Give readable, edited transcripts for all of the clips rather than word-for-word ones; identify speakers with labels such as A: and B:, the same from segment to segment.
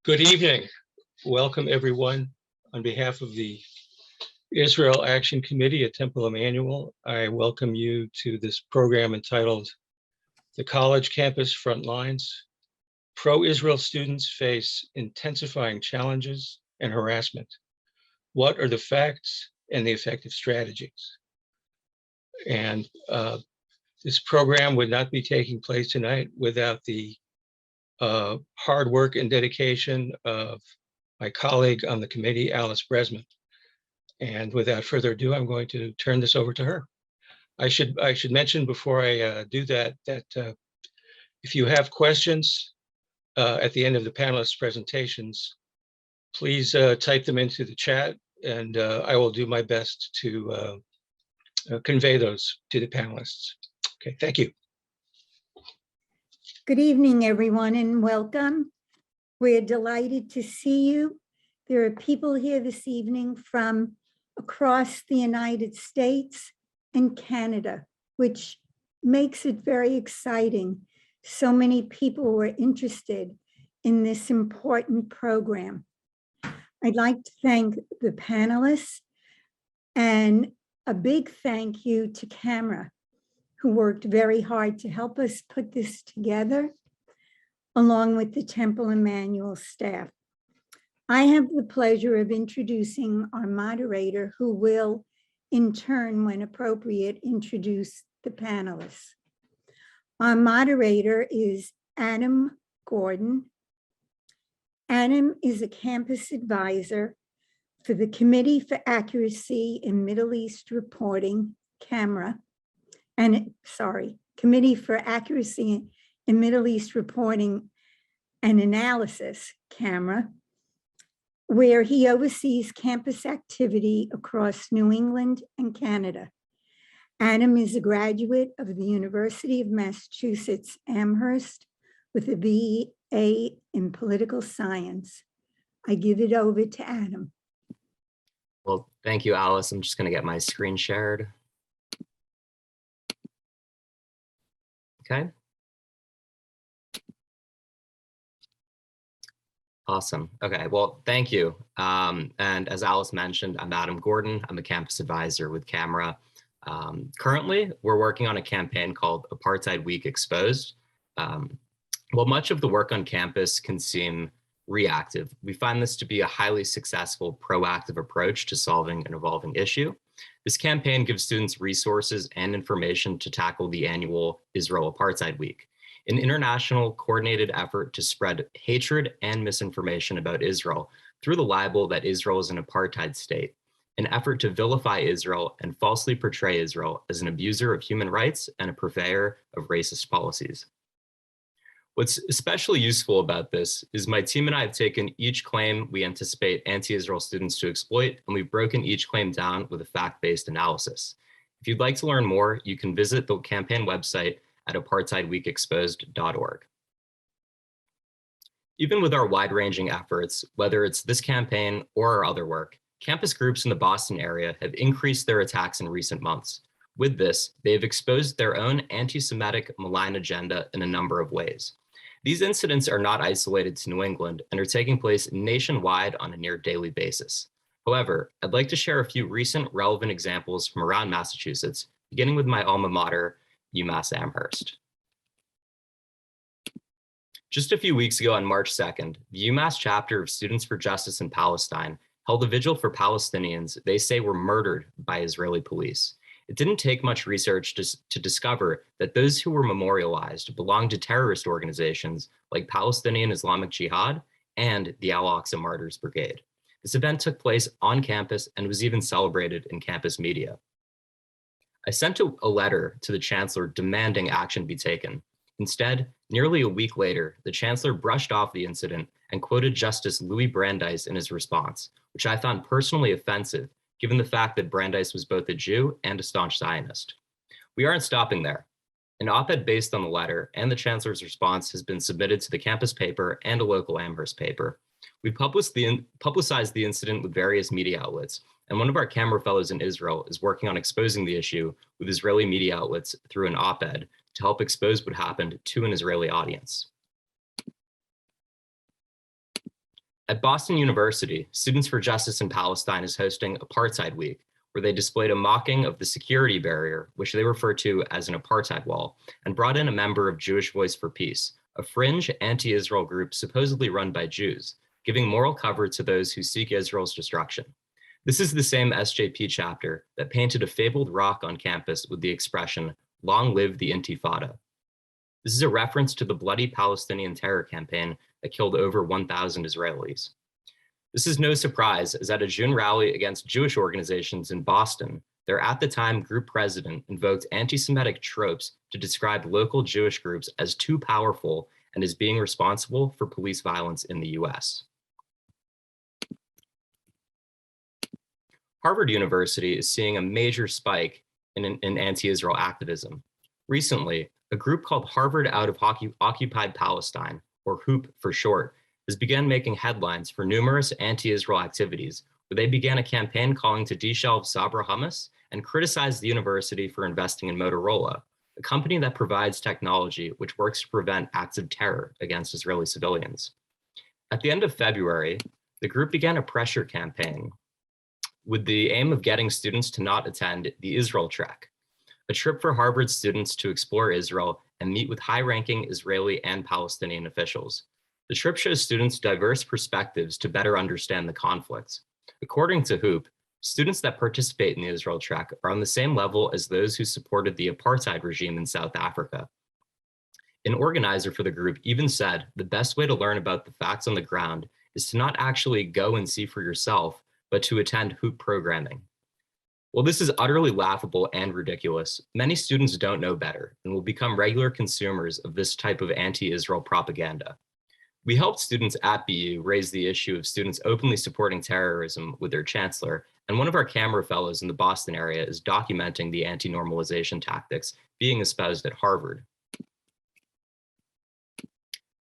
A: Good evening. Welcome, everyone. On behalf of the Israel Action Committee at Temple Emmanuel, I welcome you to this program entitled The College Campus Frontlines. Pro-Israel students face intensifying challenges and harassment. What are the facts and the effective strategies? And this program would not be taking place tonight without the hard work and dedication of my colleague on the committee, Alice Bresman. And without further ado, I'm going to turn this over to her. I should mention before I do that if you have questions at the end of the panelists' presentations, please type them into the chat, and I will do my best to convey those to the panelists. Okay, thank you.
B: Good evening, everyone, and welcome. We're delighted to see you. There are people here this evening from across the United States and Canada, which makes it very exciting. So many people were interested in this important program. I'd like to thank the panelists and a big thank you to Camera, who worked very hard to help us put this together, along with the Temple Emmanuel staff. I have the pleasure of introducing our moderator, who will, in turn, when appropriate, introduce the panelists. Our moderator is Adam Gordon. Adam is a campus advisor for the Committee for Accuracy in Middle East Reporting, Committee for Accuracy in Middle East Reporting and Analysis, CAMRA, where he oversees campus activity across New England and Canada. Adam is a graduate of the University of Massachusetts Amherst with a BA in political science. I give it over to Adam.
C: Well, thank you, Alice. I'm just going to get my screen shared. Okay. Awesome. Okay, well, thank you. And as Alice mentioned, I'm Adam Gordon. I'm a campus advisor with Camera. Currently, we're working on a campaign called Apartheid Week Exposed. While much of the work on campus can seem reactive, we find this to be a highly successful, proactive approach to solving an evolving issue. This campaign gives students resources and information to tackle the annual Israel Apartheid Week, an international coordinated effort to spread hatred and misinformation about Israel through the libel that Israel is an apartheid state, an effort to vilify Israel and falsely portray Israel as an abuser of human rights and a purveyor of racist policies. What's especially useful about this is my team and I have taken each claim we anticipate anti-Israel students to exploit, and we've broken each claim down with a fact-based analysis. If you'd like to learn more, you can visit the campaign website at apartheidweekexposed.org. Even with our wide-ranging efforts, whether it's this campaign or our other work, campus groups in the Boston area have increased their attacks in recent months. With this, they have exposed their own anti-Semitic malign agenda in a number of ways. These incidents are not isolated to New England and are taking place nationwide on a near daily basis. However, I'd like to share a few recent relevant examples from around Massachusetts, beginning with my alma mater, UMass Amherst. Just a few weeks ago on March 2nd, the UMass chapter of Students for Justice in Palestine held a vigil for Palestinians they say were murdered by Israeli police. It didn't take much research to discover that those who were memorialized belonged to terrorist organizations like Palestinian Islamic Jihad and the Al-Aqsa Martyrs Brigade. This event took place on campus and was even celebrated in campus media. I sent a letter to the chancellor demanding action be taken. Instead, nearly a week later, the chancellor brushed off the incident and quoted Justice Louis Brandeis in his response, which I found personally offensive, given the fact that Brandeis was both a Jew and a staunch Zionist. We aren't stopping there. An op-ed based on the letter and the chancellor's response has been submitted to the campus paper and a local Amherst paper. We publicized the incident with various media outlets, and one of our Camera fellows in Israel is working on exposing the issue with Israeli media outlets through an op-ed to help expose what happened to an Israeli audience. At Boston University, Students for Justice in Palestine is hosting Apartheid Week, where they displayed a mocking of the security barrier, which they refer to as an apartheid wall, and brought in a member of Jewish Voice for Peace, a fringe anti-Israel group supposedly run by Jews, giving moral cover to those who seek Israel's destruction. This is the same SJP chapter that painted a fabled rock on campus with the expression, "Long live the Intifada." This is a reference to the bloody Palestinian terror campaign that killed over 1,000 Israelis. This is no surprise, as at a June rally against Jewish organizations in Boston, their at the time group president invoked anti-Semitic tropes to describe local Jewish groups as too powerful and as being responsible for police violence in the US. Harvard University is seeing a major spike in anti-Israel activism. Recently, a group called Harvard Out of Occupied Palestine, or HOOP for short, has begun making headlines for numerous anti-Israel activities, where they began a campaign calling to deshelve Sabra hummus and criticize the university for investing in Motorola, a company that provides technology which works to prevent acts of terror against Israeli civilians. At the end of February, the group began a pressure campaign with the aim of getting students to not attend the Israel Trek, a trip for Harvard students to explore Israel and meet with high-ranking Israeli and Palestinian officials. The trip shows students diverse perspectives to better understand the conflicts. According to HOOP, students that participate in the Israel Trek are on the same level as those who supported the apartheid regime in South Africa. An organizer for the group even said the best way to learn about the facts on the ground is to not actually go and see for yourself, but to attend HOOP programming. While this is utterly laughable and ridiculous, many students don't know better and will become regular consumers of this type of anti-Israel propaganda. We helped students at BU raise the issue of students openly supporting terrorism with their chancellor, and one of our camera fellows in the Boston area is documenting the anti-normalization tactics being espoused at Harvard.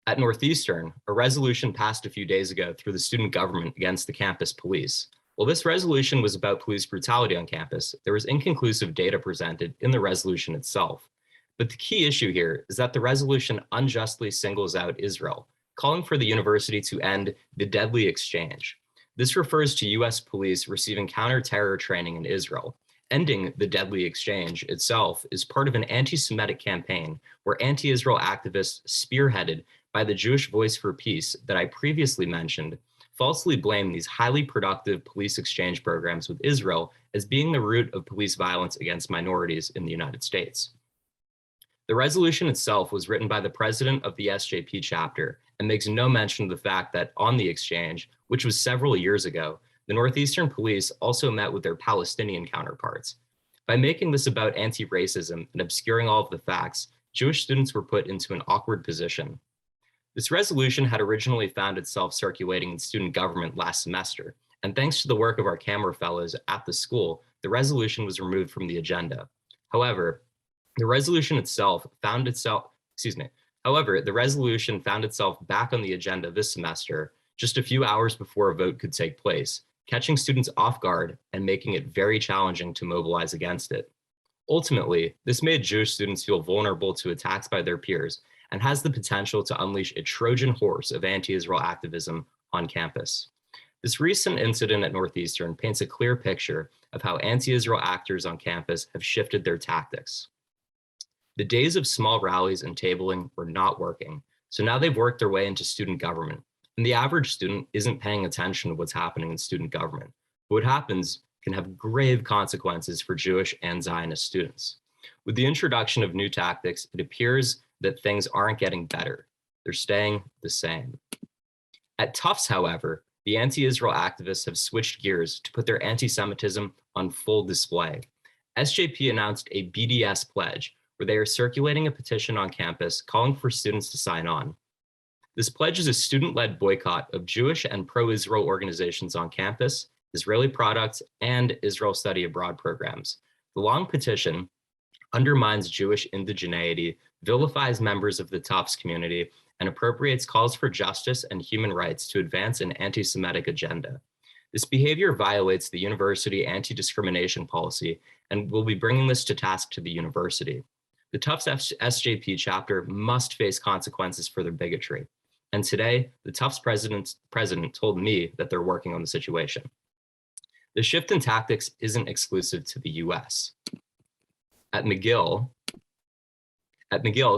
C: At Northeastern, a resolution passed a few days ago through the student government against the campus police. While this resolution was about police brutality on campus, there was inconclusive data presented in the resolution itself. But the key issue here is that the resolution unjustly singles out Israel, calling for the university to end the deadly exchange. This refers to US police receiving counter-terror training in Israel. Ending the deadly exchange itself is part of an anti-Semitic campaign where anti-Israel activists spearheaded by the Jewish Voice for Peace that I previously mentioned falsely blame these highly productive police exchange programs with Israel as being the root of police violence against minorities in the United States. The resolution itself was written by the president of the SJP chapter and makes no mention of the fact that on the exchange, which was several years ago, the Northeastern police also met with their Palestinian counterparts. By making this about anti-racism and obscuring all of the facts, Jewish students were put into an awkward position. This resolution had originally found itself circulating in student government last semester, and thanks to the work of our camera fellows at the school, the resolution was removed from the agenda. However, the resolution found itself back on the agenda this semester, just a few hours before a vote could take place, catching students off guard and making it very challenging to mobilize against it. Ultimately, this made Jewish students feel vulnerable to attacks by their peers and has the potential to unleash a Trojan horse of anti-Israel activism on campus. This recent incident at Northeastern paints a clear picture of how anti-Israel actors on campus have shifted their tactics. The days of small rallies and tabling were not working, so now they've worked their way into student government. And the average student isn't paying attention to what's happening in student government. But what happens can have grave consequences for Jewish and Zionist students. With the introduction of new tactics, it appears that things aren't getting better. They're staying the same. At Tufts, however, the anti-Israel activists have switched gears to put their anti-Semitism on full display. SJP announced a BDS pledge, where they are circulating a petition on campus calling for students to sign on. This pledge is a student-led boycott of Jewish and pro-Israel organizations on campus, Israeli products, and Israel Study Abroad programs. The long petition undermines Jewish indigeneity, vilifies members of the Tufts community, and appropriates calls for justice and human rights to advance an anti-Semitic agenda. This behavior violates the university anti-discrimination policy and will be bringing this to task to the university. The Tufts SJP chapter must face consequences for their bigotry, And today, the Tufts president told me that they're working on the situation. The shift in tactics isn't exclusive to the US. At McGill,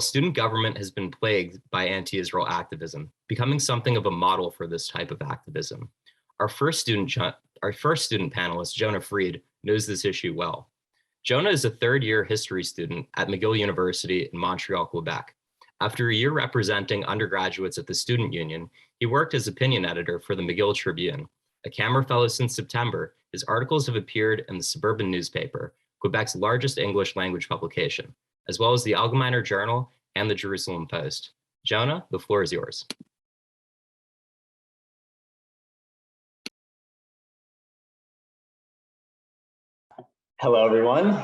C: student government has been plagued by anti-Israel activism, becoming something of a model for this type of activism. Our first student panelist, Jonah Freed, knows this issue well. Jonah is a third-year history student at McGill University in Montreal, Quebec. After a year representing undergraduates at the student union, he worked as opinion editor for the McGill Tribune. A Camera Fellow since September, his articles have appeared in the Suburban newspaper, Quebec's largest English language publication, as well as the Allgemeiner Journal and the Jerusalem Post. Jonah, the floor is yours.
D: Hello, everyone.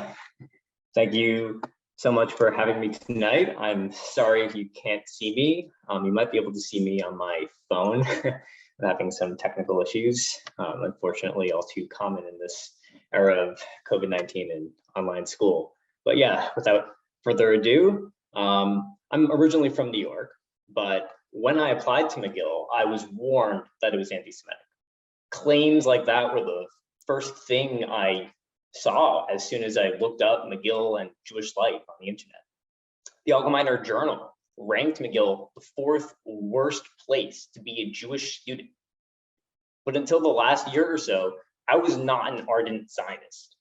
D: Thank you so much for having me tonight. I'm sorry if you can't see me. You might be able to see me on my phone. I'm having some technical issues, unfortunately, all too common in this era of COVID-19 and online school. But yeah, without further ado, I'm originally from New York, but when I applied to McGill, I was warned that it was anti-Semitic. Claims like that were the first thing I saw as soon as I looked up McGill and Jewish life on the internet. The Allgemeiner Journal ranked McGill the 4th worst place to be a Jewish student. But until the last year or so, I was not an ardent Zionist.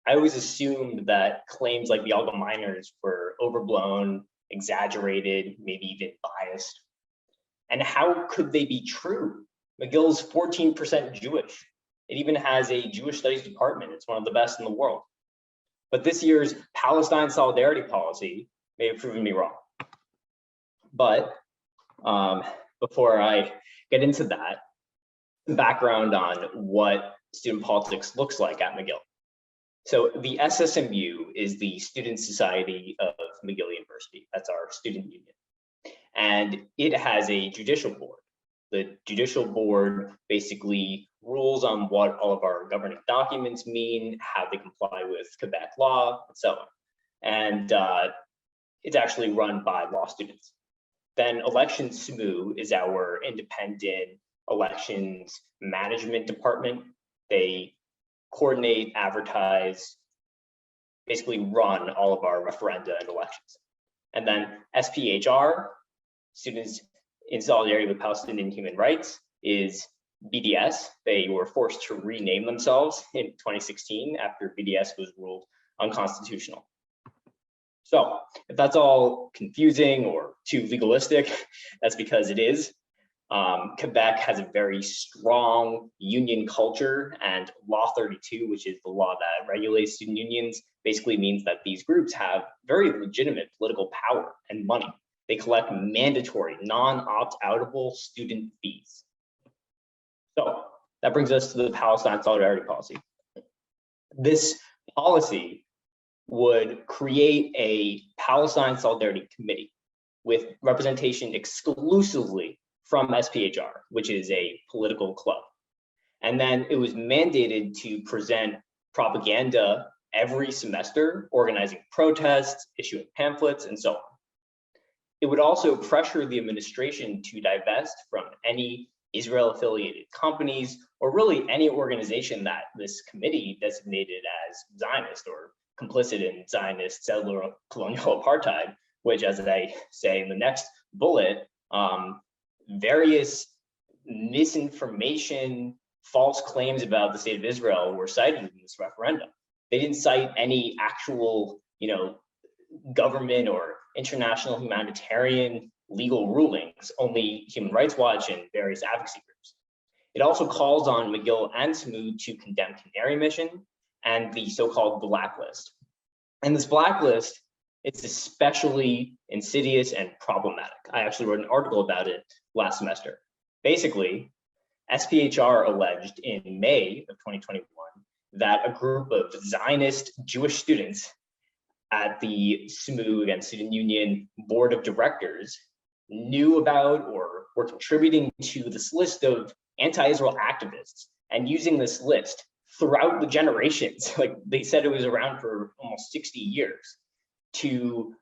D: I always assumed that claims like the Allgemeiners were overblown, exaggerated, maybe even biased. And how could they be true? McGill's 14% Jewish. It even has a Jewish studies department. It's one of the best in the world. But this year's Palestine solidarity policy may have proven me wrong. But before I get into that, background on what student politics looks like at McGill. So the SSMU is the Student Society of McGill University. That's our student union. And it has a judicial board. The judicial board basically rules on what all of our governing documents mean, how they comply with Quebec law, and so on. And it's actually run by law students. Then Elections SMU is our independent elections management department. They coordinate, advertise, basically run all of our referenda and elections. And then SPHR, Students in Solidarity with Palestinian Human Rights, is BDS. They were forced to rename themselves in 2016 after BDS was ruled unconstitutional. So if that's all confusing or too legalistic, that's because it is. Quebec has a very strong union culture, and Law 32, which is the law that regulates student unions, basically means that these groups have very legitimate political power and money. They collect mandatory, non-opt-outable student fees. So that brings us to the Palestine solidarity policy. This policy would create a Palestine solidarity committee with representation exclusively from SPHR, which is a political club. And then it was mandated to present propaganda every semester, organizing protests, issuing pamphlets, and so on. It would also pressure the administration to divest from any Israel-affiliated companies, or really any organization that this committee designated as Zionist or complicit in Zionist settler colonial apartheid, which, as I say in the next bullet, various misinformation, false claims about the state of Israel were cited in this referendum. They didn't cite any actual, government or international humanitarian legal rulings, only Human Rights Watch and various advocacy groups. It also calls on McGill and SMU to condemn Canary Mission and the so-called blacklist. And this blacklist, it's especially insidious and problematic. I actually wrote an article about it last semester. Basically, SPHR alleged in May of 2021 that a group of Zionist Jewish students at the SMU, again, Student Union Board of Directors, knew about or were contributing to this list of anti-Israel activists and using this list throughout the generations. Like they said, it was around for almost 60 years to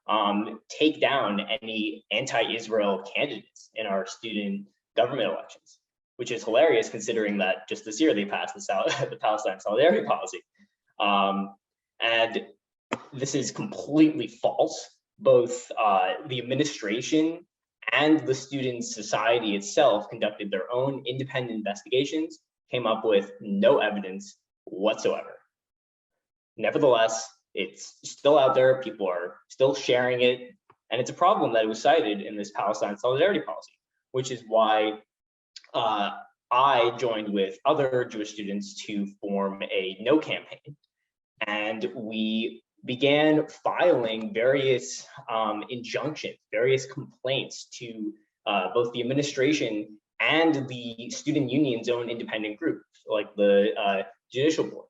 D: take down any anti-Israel candidates in our student government elections, which is hilarious considering that just this year they passed the Palestine solidarity policy. And this is completely false. Both the administration and the student society itself conducted their own independent investigations, came up with no evidence whatsoever. Nevertheless, it's still out there, people are still sharing it, and it's a problem that was cited in this Palestine solidarity policy, which is why I joined with other Jewish students to form a no campaign. And we began filing various injunctions, various complaints to both the administration and the student union's own independent group, like the judicial board.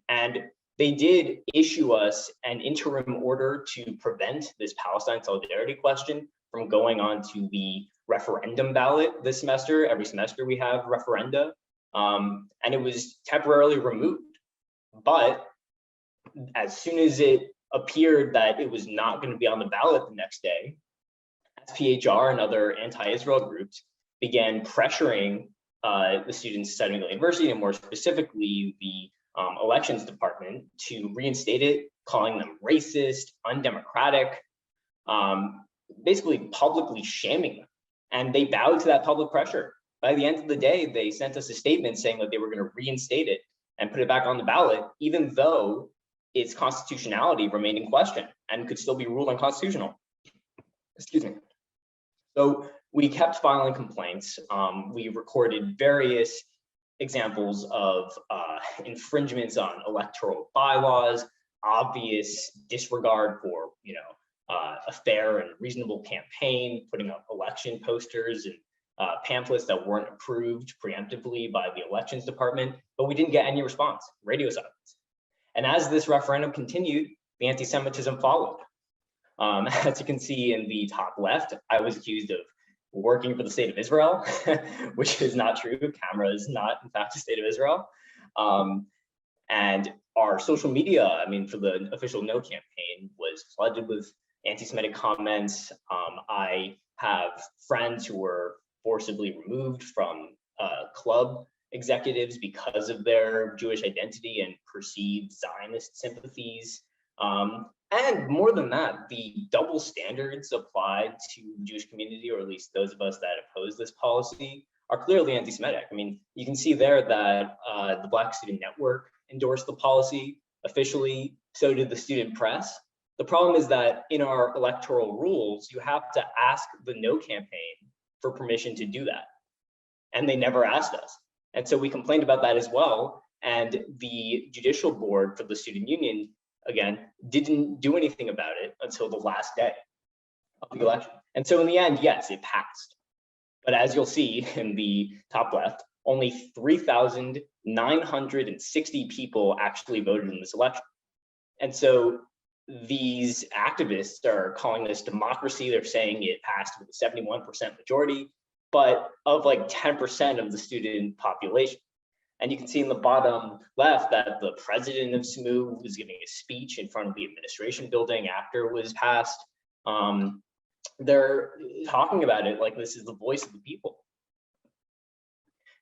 D: And they did issue us an interim order to prevent this Palestine solidarity question from going on to the referendum ballot this semester. Every semester we have referenda, and it was temporarily removed. But as soon as it appeared that it was not going to be on the ballot the next day, SPHR and other anti-Israel groups began pressuring the students at Southern University, and more specifically the elections department, to reinstate it, calling them racist, undemocratic, basically publicly shaming them. And they bowed to that public pressure. By the end of the day, they sent us a statement saying that they were going to reinstate it and put it back on the ballot, even though its constitutionality remained in question and could still be ruled unconstitutional. Excuse me. So we kept filing complaints. We recorded various examples of infringements on electoral bylaws, obvious disregard for, a fair and reasonable campaign, putting up election posters and pamphlets that weren't approved preemptively by the elections department, but we didn't get any response, radio silence. And as this referendum continued, the anti-Semitism followed. As you can see in the top left, I was accused of working for the state of Israel, which is not true. Camera is not, in fact, the state of Israel. And our social media, for the official no campaign, was flooded with anti-Semitic comments. I have friends who were forcibly removed from club executives because of their Jewish identity and perceived Zionist sympathies. And more than that, the double standards applied to the Jewish community, or at least those of us that oppose this policy, are clearly anti-Semitic. You can see there that the Black Student Network endorsed the policy officially, so did the student press. The problem is that in our electoral rules, you have to ask the no campaign for permission to do that. And they never asked us. And so we complained about that as well. And the judicial board for the student union, again, didn't do anything about it until the last day of the election. And so in the end, yes, it passed. But as you'll see in the top left, only 3,960 people actually voted in this election. And so these activists are calling this democracy. They're saying it passed with a 71% majority, but of like 10% of the student population. And you can see in the bottom left that the president of SMU was giving a speech in front of the administration building after it was passed. They're talking about it like this is the voice of the people.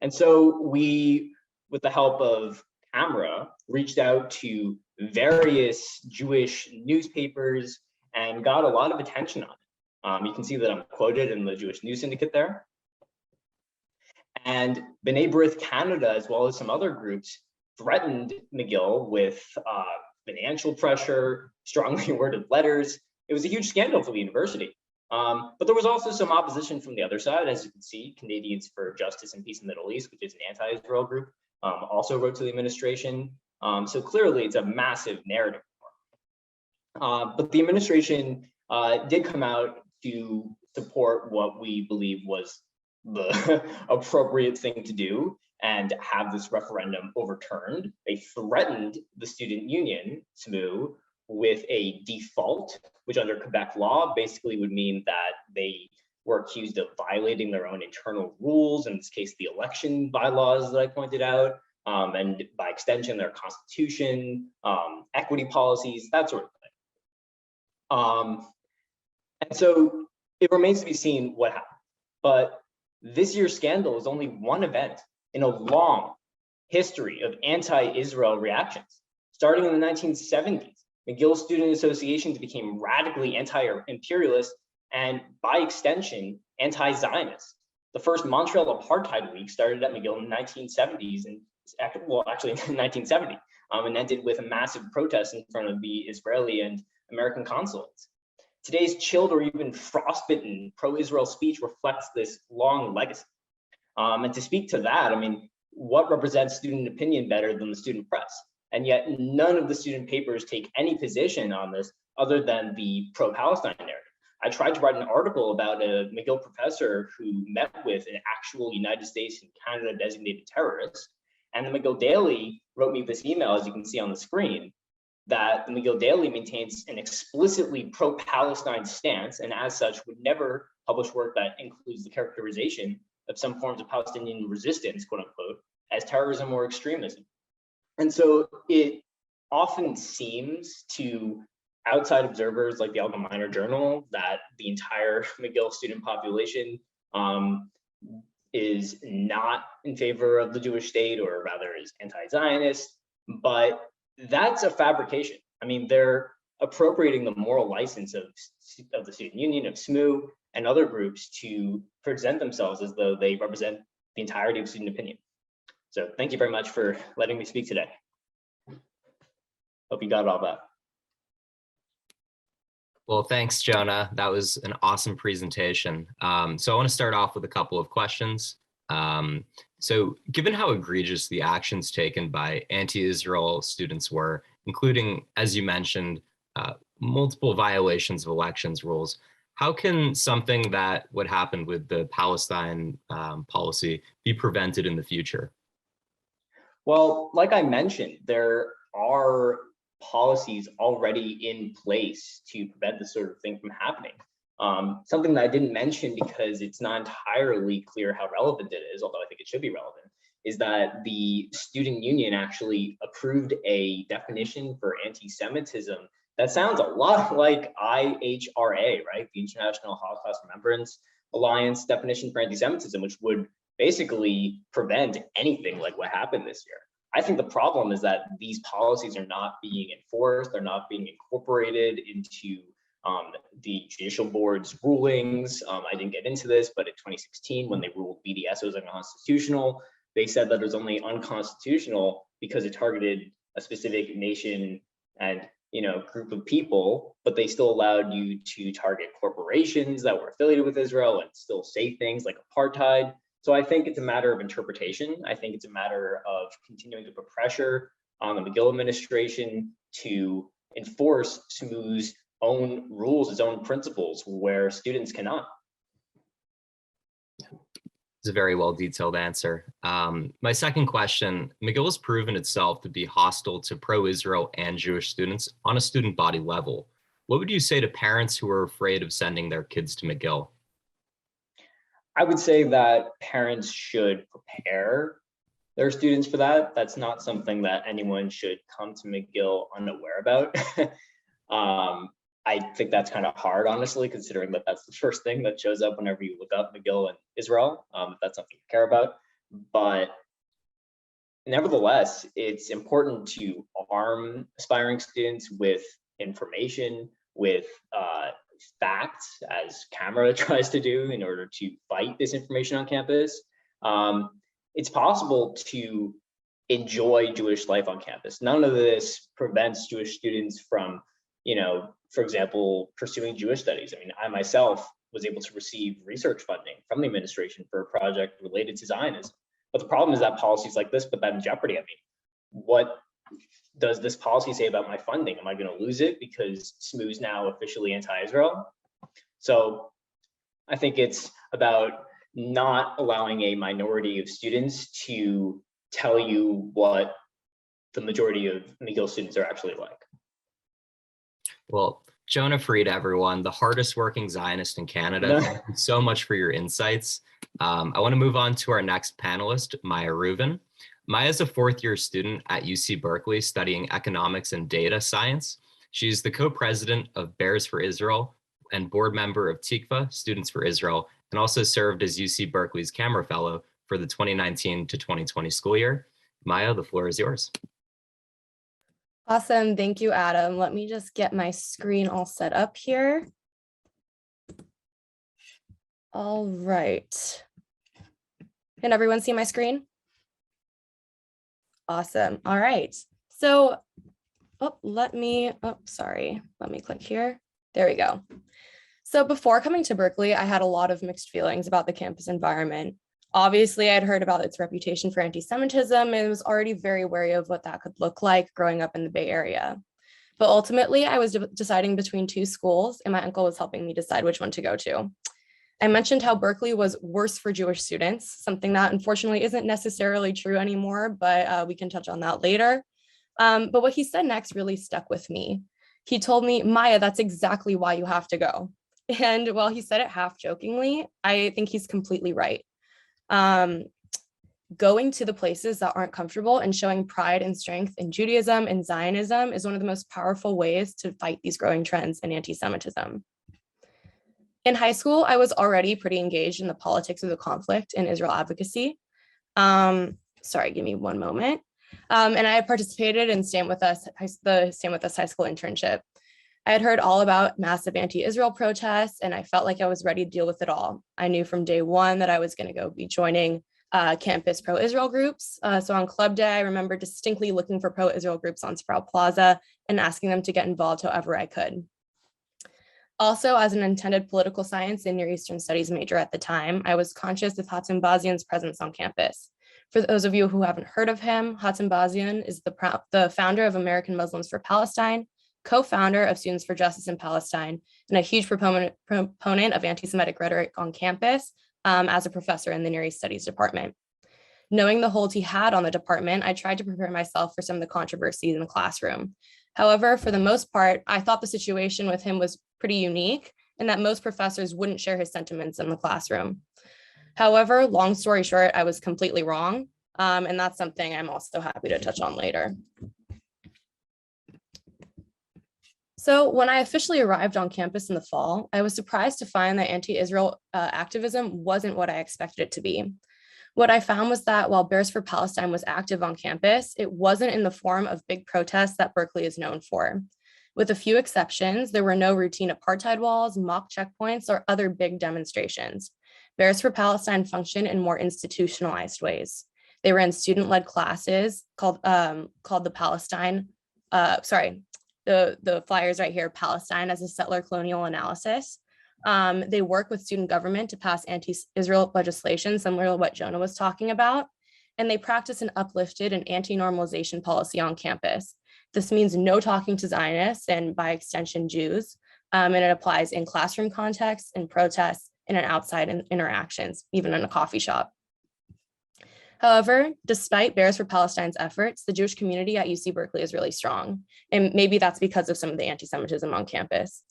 D: And so we, with the help of Camera, reached out to various Jewish newspapers and got a lot of attention on it. You can see that I'm quoted in the Jewish News Syndicate there. And B'nai B'rith Canada, as well as some other groups, threatened McGill with financial pressure, strongly worded letters. It was a huge scandal for the university. But there was also some opposition from the other side. As you can see, Canadians for Justice and Peace in the Middle East, which is an anti-Israel group, also wrote to the administration. So clearly it's a massive narrative. But the administration did come out to support what we believe was the appropriate thing to do and have this referendum overturned. They threatened the student union, SMU, with a default, which under Quebec law basically would mean that they were accused of violating their own internal rules, in this case, the election bylaws that I pointed out, and by extension, their constitution, equity policies, that sort of thing. And so it remains to be seen what happened. But this year's scandal is only one event in a long history of anti-Israel reactions. Starting in the 1970s, McGill student associations became radically anti-imperialist and, by extension, anti-Zionist. The first Montreal Apartheid Week started at McGill in the 1970s, and actually in 1970, and ended with a massive protest in front of the Israeli and American consulates. Today's chilled or even frostbitten pro-Israel speech reflects this long legacy. And to speak to that, I mean, what represents student opinion better than the student press? And yet none of the student papers take any position on this other than the pro-Palestine narrative. I tried to write an article about a McGill professor who met with an actual United States and Canada designated terrorist. And the McGill Daily wrote me this email, as you can see on the screen, that the McGill Daily maintains an explicitly pro-Palestine stance, and as such would never publish work that includes the characterization of some forms of Palestinian resistance, quote unquote, as terrorism or extremism. And so it often seems to outside observers like the Allgemeiner Journal that the entire McGill student population is not in favor of the Jewish state, or rather is anti-Zionist, but that's a fabrication. I mean, they're appropriating the moral license of the student union, of SMU, and other groups to present themselves as though they represent the entirety of student opinion. So thank you very much for letting me speak today. Hope you got all that.
C: Well, thanks, Jonah. That was an awesome presentation. So I want to start off with a couple of questions. So given how egregious the actions taken by anti-Israel students were, including, as you mentioned, multiple violations of elections rules, how can something that would happen with the Palestine policy be prevented in the future?
D: Well, like I mentioned, there are policies already in place to prevent this sort of thing from happening. Something that I didn't mention because it's not entirely clear how relevant it is, although I think it should be relevant, is that the student union actually approved a definition for anti-Semitism that sounds a lot like IHRA, right? The International Holocaust Remembrance Alliance definition for anti-Semitism, which would basically prevent anything like what happened this year. I think the problem is that these policies are not being enforced, they're not being incorporated into the judicial board's rulings. I didn't get into this, but in 2016, when they ruled BDS was unconstitutional, they said that it was only unconstitutional because it targeted a specific nation and group of people, but they still allowed you to target corporations that were affiliated with Israel and still say things like apartheid. So I think it's a matter of interpretation. I think it's a matter of continuing to put pressure on the McGill administration to enforce SMU's own rules, its own principles, where students cannot.
C: It's a very well detailed answer. My second question, McGill has proven itself to be hostile to pro-Israel and Jewish students on a student body level. What would you say to parents who are afraid of sending their kids to McGill?
D: I would say that parents should prepare their students for that. That's not something that anyone should come to McGill unaware about. I think that's kind of hard, honestly, considering that that's the first thing that shows up whenever you look up McGill and Israel, if that's something you care about. But nevertheless, it's important to arm aspiring students with information, with facts, as Camera tries to do in order to fight disinformation on campus. It's possible to enjoy Jewish life on campus. None of this prevents Jewish students from, for example, pursuing Jewish studies. I mean, I myself was able to receive research funding from the administration for a project related to Zionism. But the problem is that policies like this put that in jeopardy. I mean, what does this policy say about my funding? Am I going to lose it because SMU is now officially anti-Israel? So I think it's about not allowing a minority of students to tell you what the majority of McGill students are actually like.
C: Well, Jonah Fried, everyone, the hardest working Zionist in Canada. Thank you so much for your insights. I want to move on to our next panelist, Maya Rubin. Maya is a fourth-year student at UC Berkeley studying economics and data science. She's the co-president of Bears for Israel and board member of Tikva, Students for Israel, and also served as UC Berkeley's Camera Fellow for the 2019 to 2020 school year. Maya, the floor is yours.
E: Awesome. Thank you, Adam. Let me just get my screen all set up here. All right. Can everyone see my screen? Awesome. All right. So, let me click here. There we go. So before coming to Berkeley, I had a lot of mixed feelings about the campus environment. Obviously, I'd heard about its reputation for anti-Semitism and was already very wary of what that could look like growing up in the Bay Area. But ultimately, I was deciding between two schools, and my uncle was helping me decide which one to go to. I mentioned how Berkeley was worse for Jewish students, something that unfortunately isn't necessarily true anymore, but we can touch on that later. But what he said next really stuck with me. He told me, Maya, that's exactly why you have to go. And while he said it half jokingly, I think he's completely right. Going to the places that aren't comfortable and showing pride and strength in Judaism and Zionism is one of the most powerful ways to fight these growing trends in anti-Semitism. In high school, I was already pretty engaged in the politics of the conflict and Israel advocacy. Sorry, give me one moment. And I participated in the Stand With Us high school internship. I had heard all about massive anti-Israel protests, and I felt like I was ready to deal with it all. I knew from day one that I was going to go be joining campus pro-Israel groups. So on club day, I remember distinctly looking for pro-Israel groups on Sproul Plaza and asking them to get involved however I could. Also, as an intended political science and Near Eastern Studies major at the time, I was conscious of Hatem Bazian's presence on campus. For those of you who haven't heard of him, Hatem Bazian is the founder of American Muslims for Palestine, co-founder of Students for Justice in Palestine, and a huge proponent of anti-Semitic rhetoric on campus as a professor in the Near East Studies department. Knowing the hold he had on the department, I tried to prepare myself for some of the controversies in the classroom. However, for the most part, I thought the situation with him was pretty unique and that most professors wouldn't share his sentiments in the classroom. However, long story short, I was completely wrong. And that's something I'm also happy to touch on later. So when I officially arrived on campus in the fall, I was surprised to find that anti-Israel activism wasn't what I expected it to be. What I found was that while Bears for Palestine was active on campus, it wasn't in the form of big protests that Berkeley is known for. With a few exceptions, there were no routine apartheid walls, mock checkpoints, or other big demonstrations. Bears for Palestine functioned in more institutionalized ways. They ran student-led classes called the Palestine, the flyers right here, Palestine as a settler colonial analysis. They work with student government to pass anti-Israel legislation, similar to what Jonah was talking about. And they practice an uplifted and anti-normalization policy on campus. This means no talking to Zionists and by extension Jews. And it applies in classroom contexts, in protests, and in outside interactions, even in a coffee shop. However, despite Bears for Palestine's efforts, the Jewish community at UC Berkeley is really strong. And maybe that's because of some of the anti-Semitism on campus.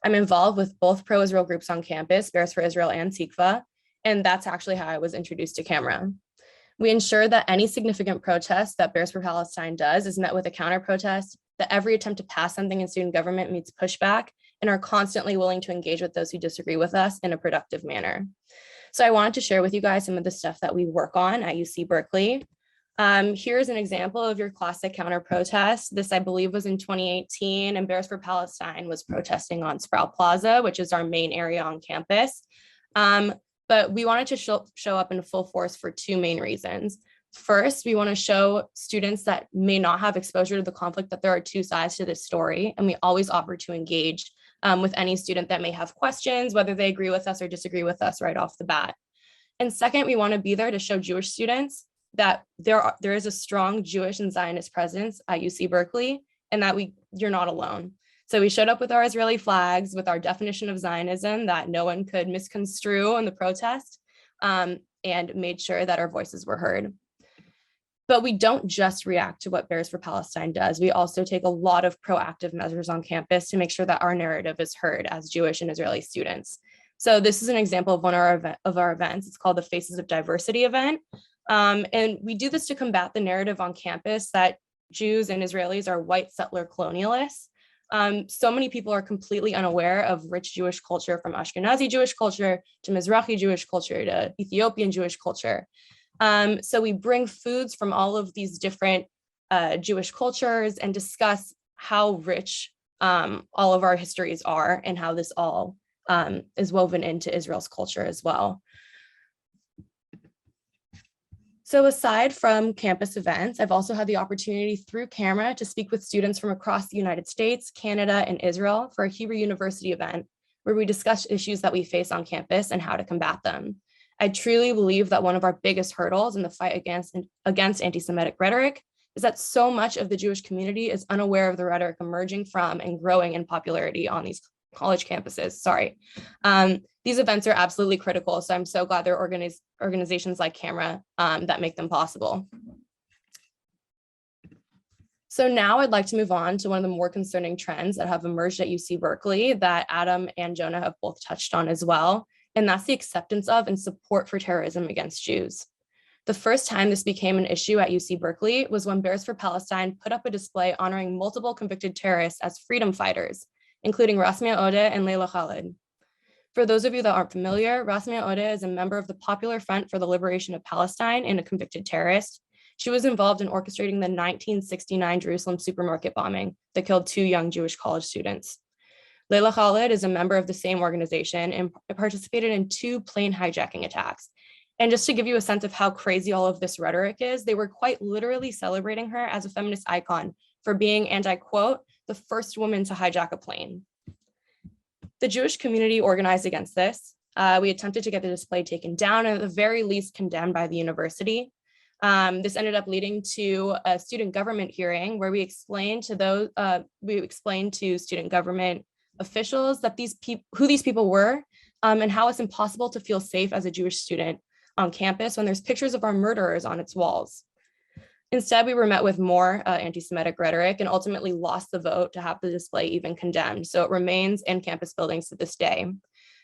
E: I'm involved with both pro-Israel groups on campus, Bears for Israel and Tikva, and that's actually how I was introduced to camera. We ensure that any significant protest that Bears for Palestine does is met with a counter protest, that every attempt to pass something in student government meets pushback, and are constantly willing to engage with those who disagree with us in a productive manner. So I wanted to share with you guys some of the stuff that we work on at UC Berkeley. Here's an example of your classic counter protest. This, I believe, was in 2018, and Bears for Palestine was protesting on Sproul Plaza, which is our main area on campus. But we wanted to show up in full force for two main reasons. First, we want to show students that may not have exposure to the conflict that there are two sides to this story, and we always offer to engage with any student that may have questions, whether they agree with us or disagree with us right off the bat. And second, we want to be there to show Jewish students that there is a strong Jewish and Zionist presence at UC Berkeley, and that you're not alone. So we showed up with our Israeli flags, with our definition of Zionism that no one could misconstrue in the protest, and made sure that our voices were heard. But we don't just react to what Bears for Palestine does. We also take a lot of proactive measures on campus to make sure that our narrative is heard as Jewish and Israeli students. So this is an example of one of our events. It's called the Faces of Diversity event. And we do this to combat the narrative on campus that Jews and Israelis are white settler colonialists. So many people are completely unaware of rich Jewish culture, from Ashkenazi Jewish culture to Mizrahi Jewish culture to Ethiopian Jewish culture. So we bring foods from all of these different Jewish cultures and discuss how rich all of our histories are and how this all is woven into Israel's culture as well. So aside from campus events, I've also had the opportunity through camera to speak with students from across the United States, Canada, and Israel for a Hebrew University event, where we discuss issues that we face on campus and how to combat them. I truly believe that one of our biggest hurdles in the fight against anti-Semitic rhetoric is that so much of the Jewish community is unaware of the rhetoric emerging from and growing in popularity on these college campuses. These events are absolutely critical, so I'm so glad there are organizations like Camera that make them possible. So now I'd like to move on to one of the more concerning trends that have emerged at UC Berkeley that Adam and Jonah have both touched on as well, and that's the acceptance of and support for terrorism against Jews. The first time this became an issue at UC Berkeley was when Bears for Palestine put up a display honoring multiple convicted terrorists as freedom fighters, including Rasmia Odeh and Leila Khaled. For those of you that aren't familiar, Rasmia Odeh is a member of the Popular Front for the Liberation of Palestine and a convicted terrorist. She was involved in orchestrating the 1969 Jerusalem supermarket bombing that killed 2 young Jewish college students. Leila Khaled is a member of the same organization and participated in 2 plane hijacking attacks. And just to give you a sense of how crazy all of this rhetoric is, they were quite literally celebrating her as a feminist icon for being, and I quote, the first woman to hijack a plane. The Jewish community organized against this. We attempted to get the display taken down and at the very least condemned by the university. This ended up leading to a student government hearing where we explained to student government officials that who these people were and how it's impossible to feel safe as a Jewish student on campus when there's pictures of our murderers on its walls. Instead, we were met with more anti-Semitic rhetoric and ultimately lost the vote to have the display even condemned. So it remains in campus buildings to this day.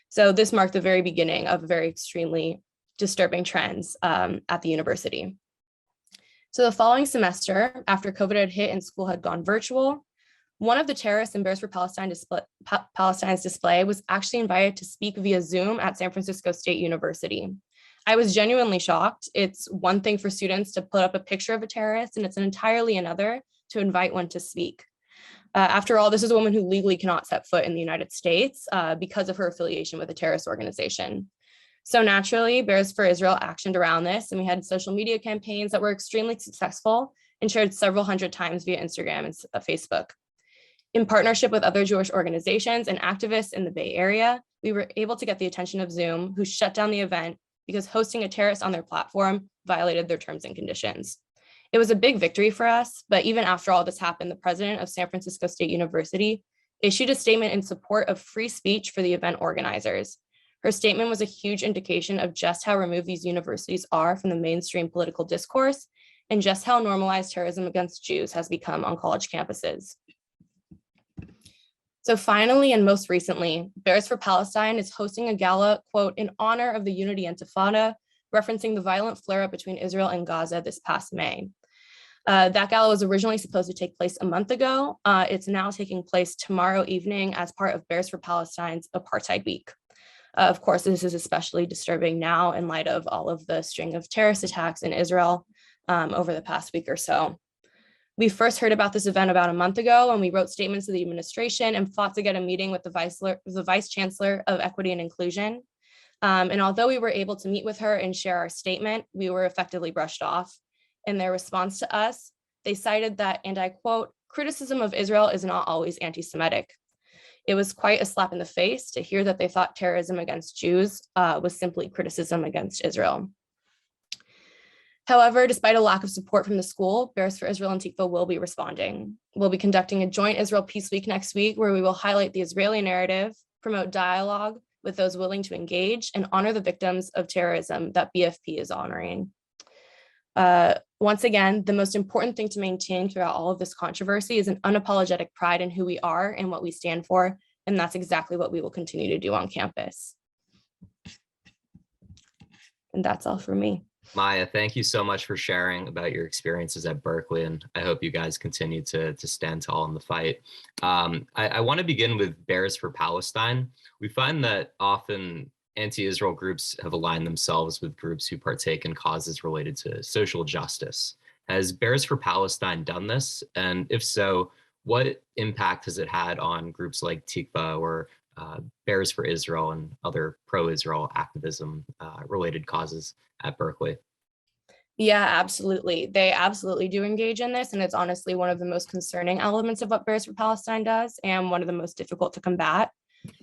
E: So this marked the very beginning of very extremely disturbing trends at the university. So the following semester, after COVID had hit and school had gone virtual, one of the terrorists in Bears for Palestine's display was actually invited to speak via Zoom at San Francisco State University. I was genuinely shocked. It's one thing for students to put up a picture of a terrorist, and it's entirely another to invite one to speak. After all, this is a woman who legally cannot set foot in the United States because of her affiliation with a terrorist organization. So naturally, Bears for Israel actioned around this, and we had social media campaigns that were extremely successful and shared several hundred times via Instagram and Facebook. In partnership with other Jewish organizations and activists in the Bay Area, we were able to get the attention of Zoom, who shut down the event because hosting a terrorist on their platform violated their terms and conditions. It was a big victory for us, but even after all this happened, the president of San Francisco State University issued a statement in support of free speech for the event organizers. Her statement was a huge indication of just how removed these universities are from the mainstream political discourse and just how normalized terrorism against Jews has become on college campuses. So finally, and most recently, Bears for Palestine is hosting a gala, quote, in honor of the Unity Intifada, referencing the violent flare-up between Israel and Gaza this past May. That gala was originally supposed to take place a month ago. It's now taking place tomorrow evening as part of Bears for Palestine's Apartheid Week. Of course, this is especially disturbing now in light of all of the string of terrorist attacks in Israel over the past week or so. We first heard about this event about a month ago, and we wrote statements to the administration and fought to get a meeting with the Vice Chancellor of Equity and Inclusion. And although we were able to meet with her and share our statement, we were effectively brushed off. In their response to us, they cited that, and I quote, criticism of Israel is not always anti-Semitic. It was quite a slap in the face to hear that they thought terrorism against Jews was simply criticism against Israel. However, despite a lack of support from the school, Bears for Israel and Tikva will be responding. We'll be conducting a joint Israel Peace Week next week, where we will highlight the Israeli narrative, promote dialogue with those willing to engage, and honor the victims of terrorism that BFP is honoring. Once again, the most important thing to maintain throughout all of this controversy is an unapologetic pride in who we are and what we stand for, and that's exactly what we will continue to do on campus. And that's all for me.
C: Maya, thank you so much for sharing about your experiences at Berkeley, and I hope you guys continue to stand tall in the fight. I want to begin with Bears for Palestine. We find that often anti-Israel groups have aligned themselves with groups who partake in causes related to social justice. Has Bears for Palestine done this? And if so, what impact has it had on groups like Tikva or Bears for Israel and other pro-Israel activism related causes at Berkeley?
E: Yeah, absolutely. They absolutely do engage in this. And it's honestly one of the most concerning elements of what Bears for Palestine does and one of the most difficult to combat.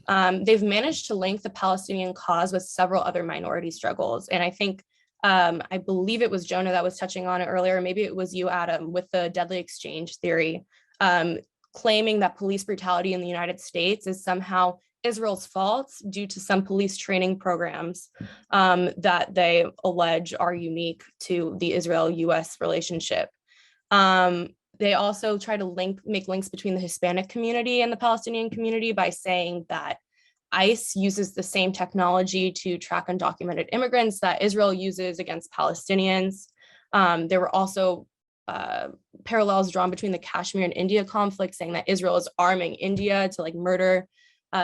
E: They've managed to link the Palestinian cause with several other minority struggles. And I think, I believe it was Jonah that was touching on it earlier. Maybe it was you, Adam, with the deadly exchange theory, claiming that police brutality in the United States is somehow Israel's fault due to some police training programs that they allege are unique to the Israel-US relationship. They also try to make links between the Hispanic community and the Palestinian community by saying that ICE uses the same technology to track undocumented immigrants that Israel uses against Palestinians. There were also parallels drawn between the Kashmir and India conflict, saying that Israel is arming India to murder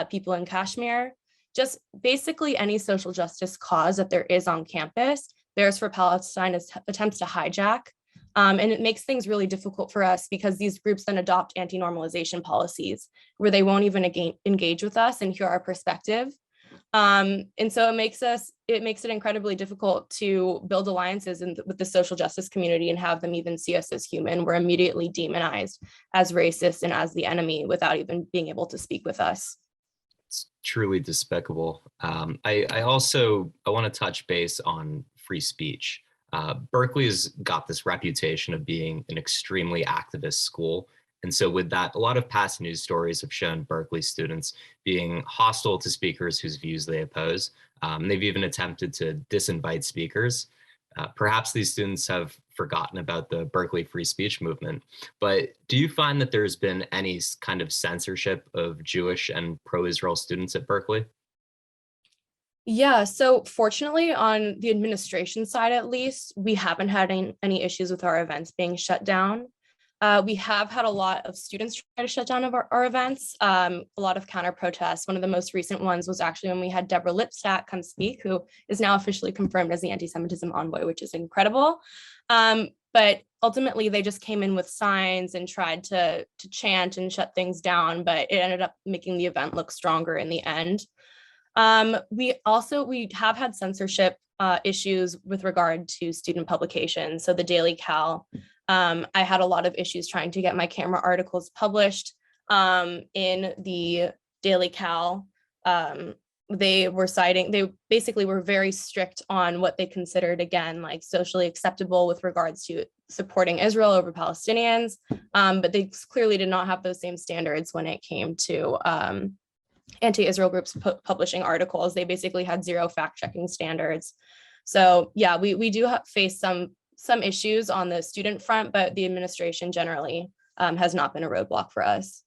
E: people in Kashmir. Just basically any social justice cause that there is on campus, Bears for Palestine attempts to hijack. And it makes things really difficult for us because these groups then adopt anti-normalization policies where they won't even engage with us and hear our perspective. And so it makes it incredibly difficult to build alliances with the social justice community and have them even see us as human. We're immediately demonized as racist and as the enemy without even being able to speak with us.
C: It's truly despicable. I want to touch base on free speech. Berkeley's got this reputation of being an extremely activist school. And so with that, a lot of past news stories have shown Berkeley students being hostile to speakers whose views they oppose. They've even attempted to disinvite speakers. Perhaps these students have forgotten about the Berkeley free speech movement, but do you find that there's been any kind of censorship of Jewish and pro-Israel students at Berkeley?
E: Yeah, so fortunately on the administration side, at least, we haven't had any issues with our events being shut down. We have had a lot of students try to shut down our events, a lot of counter protests. One of the most recent ones was actually when we had Deborah Lipstadt come speak, who is now officially confirmed as the anti-Semitism envoy, which is incredible. But ultimately, they just came in with signs and tried to chant and shut things down, but it ended up making the event look stronger in the end. We have had censorship issues with regard to student publications. So the Daily Cal, I had a lot of issues trying to get my camera articles published in the Daily Cal. They basically were very strict on what they considered, again, like socially acceptable with regards to supporting Israel over Palestinians. But they clearly did not have those same standards when it came to anti-Israel groups publishing articles. They basically had zero fact-checking standards. So yeah, we do face some issues on the student front, but the administration generally has not been a roadblock for us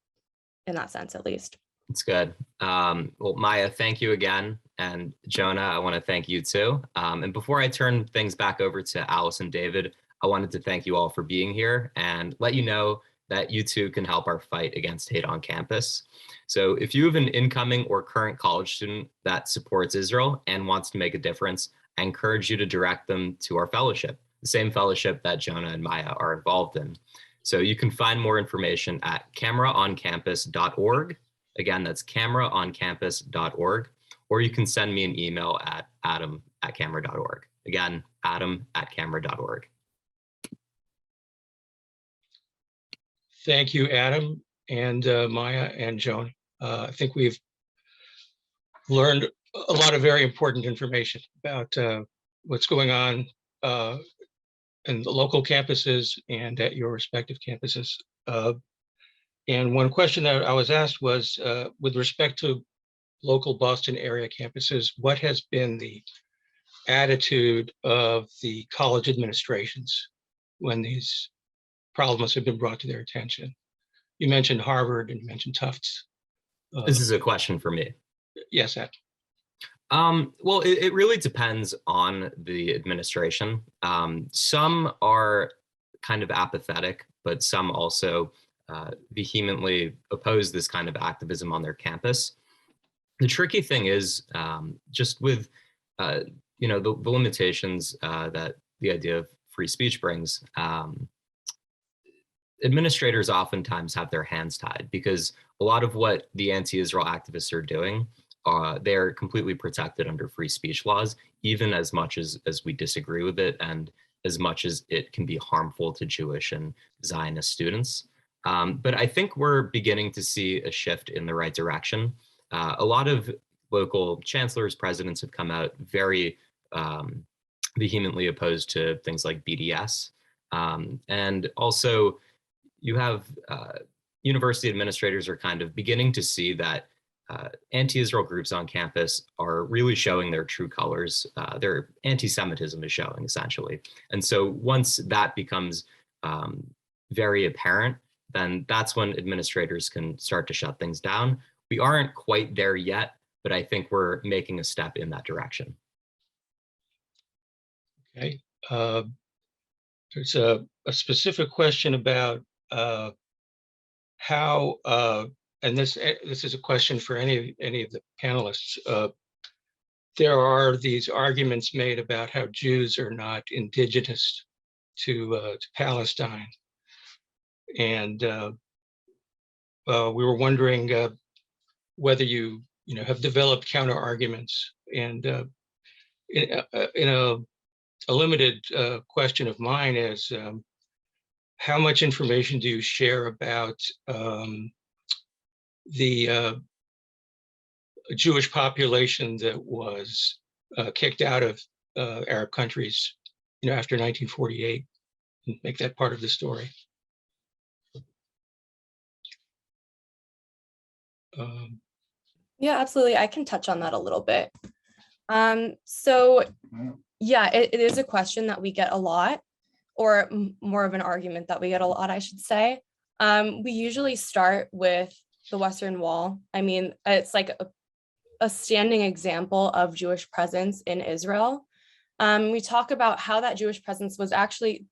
E: in that sense, at least.
C: It's good. Well, Maya, thank you again. And Jonah, I want to thank you too. And before I turn things back over to Alice and David, I wanted to thank you all for being here and let you know that you too can help our fight against hate on campus. So if you have an incoming or current college student that supports Israel and wants to make a difference, I encourage you to direct them to our fellowship, the same fellowship that Jonah and Maya are involved in. So you can find more information at cameraoncampus.org. Again, that's cameraoncampus.org, or you can send me an email at adam@camera.org. Again, adam@camera.org.
A: Thank you, Adam and Maya and Joan. I think we've learned a lot of very important information about what's going on in the local campuses and at your respective campuses. And one question that I was asked was, with respect to local Boston area campuses, what has been the attitude of the college administrations when these problems have been brought to their attention? You mentioned Harvard and you mentioned Tufts.
C: This is a question for me.
A: Yes, Ed.
C: Well, it really depends on the administration. Some are kind of apathetic, but some also vehemently oppose this kind of activism on their campus. The tricky thing is just with the limitations that the idea of free speech brings. Administrators oftentimes have their hands tied because a lot of what the anti-Israel activists are doing, they're completely protected under free speech laws, even as much as we disagree with it and as much as it can be harmful to Jewish and Zionist students. But I think we're beginning to see a shift in the right direction. A lot of local chancellors, presidents have come out very vehemently opposed to things like BDS. And also, you have university administrators are kind of beginning to see that anti-Israel groups on campus are really showing their true colors. Their anti-Semitism is showing, essentially. And so once that becomes very apparent, then that's when administrators can start to shut things down. We aren't quite there yet, but I think we're making a step in that direction.
A: Okay. There's a specific question about how, and this is a question for any of the panelists. There are these arguments made about how Jews are not indigenous to Palestine, and we were wondering whether you have developed counter arguments. And in a limited question of mine is, how much information do you share about the Jewish population that was kicked out of Arab countries, after 1948, and make that part of the story?
E: Yeah, absolutely. I can touch on that a little bit. So yeah, it is a question that we get a lot, or more of an argument that we get a lot, I should say. We usually start with the Western Wall. I mean, it's like a standing example of Jewish presence in Israel. We talk about how that Jewish presence was actually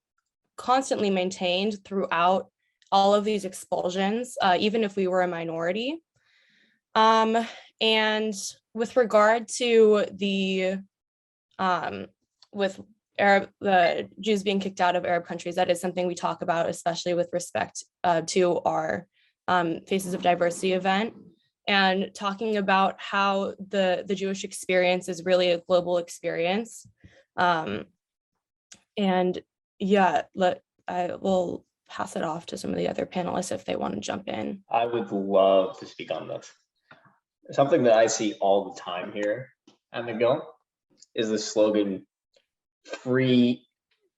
E: constantly maintained throughout all of these expulsions, even if we were a minority. And with regard to the Jews being kicked out of Arab countries, that is something we talk about, especially with respect to our Faces of Diversity event, and talking about how the Jewish experience is really a global experience. And yeah, I will pass it off to some of the other panelists if they want to jump in.
D: I would love to speak on this. Something that I see all the time here at McGill is the slogan, free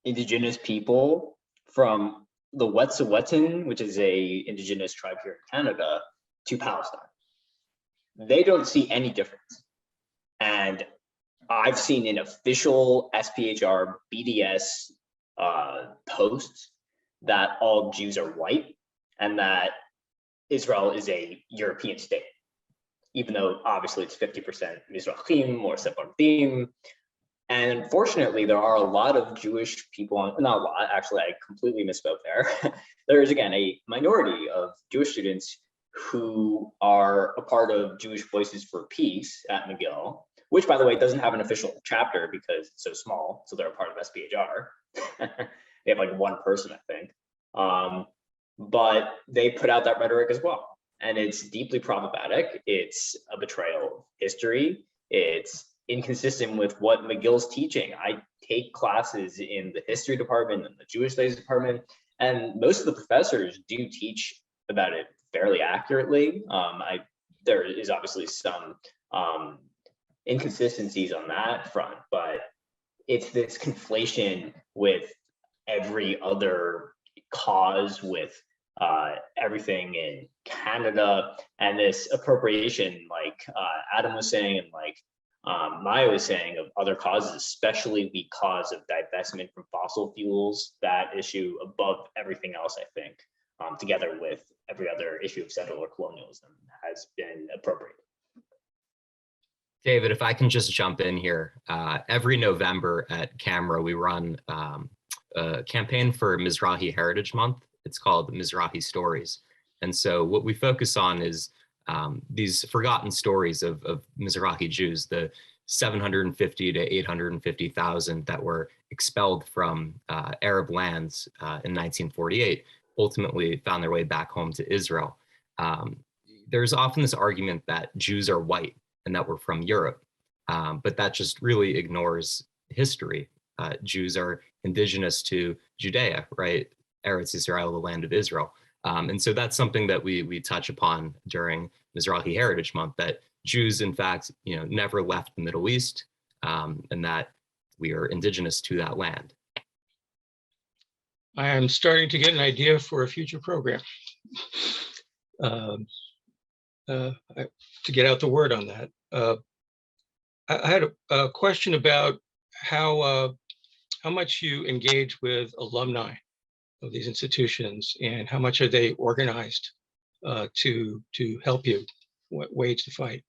D: indigenous people from the Wet'suwet'en, which is a indigenous tribe here in Canada, to Palestine. They don't see any difference. And I've seen in official SPHR BDS posts that all Jews are white and that Israel is a European state, even though obviously it's 50% Mizrahim or Sephardim. And unfortunately, there are a lot of Jewish people, not a lot, actually, I completely misspoke there. There is, again, a minority of Jewish students who are a part of Jewish Voices for Peace at McGill, which, by the way, doesn't have an official chapter because it's so small, so they're a part of SPHR. They have like one person, I think. But they put out that rhetoric as well. And it's deeply problematic. It's a betrayal of history. It's inconsistent with what McGill's teaching. I take classes in the history department and the Jewish studies department, and most of the professors do teach about it fairly accurately. There is obviously some inconsistencies on that front, but it's this conflation with every other cause, with everything in Canada, and this appropriation, like Adam was saying, and like Maya was saying, of other causes, especially because of divestment from fossil fuels. That issue above everything else, I think, together with every other issue of settler colonialism, has been appropriated.
C: David, if I can just jump in here, every November at Camera, we run a campaign for Mizrahi Heritage Month. It's called Mizrahi Stories. And so what we focus on is these forgotten stories of Mizrahi Jews, the 750 to 850,000 that were expelled from Arab lands in 1948, ultimately found their way back home to Israel. There's often this argument that Jews are white and that we're from Europe, but that just really ignores history. Jews are indigenous to Judea, right? Eretz Israel, the land of Israel. And so that's something that we touch upon during Mizrahi Heritage Month, that Jews, in fact, never left the Middle East, and that we are indigenous to that land.
A: I am starting to get an idea for a future program. To get out the word on that. I had a question about how much you engage with alumni of these institutions, and how much are they organized to help you wage the fight?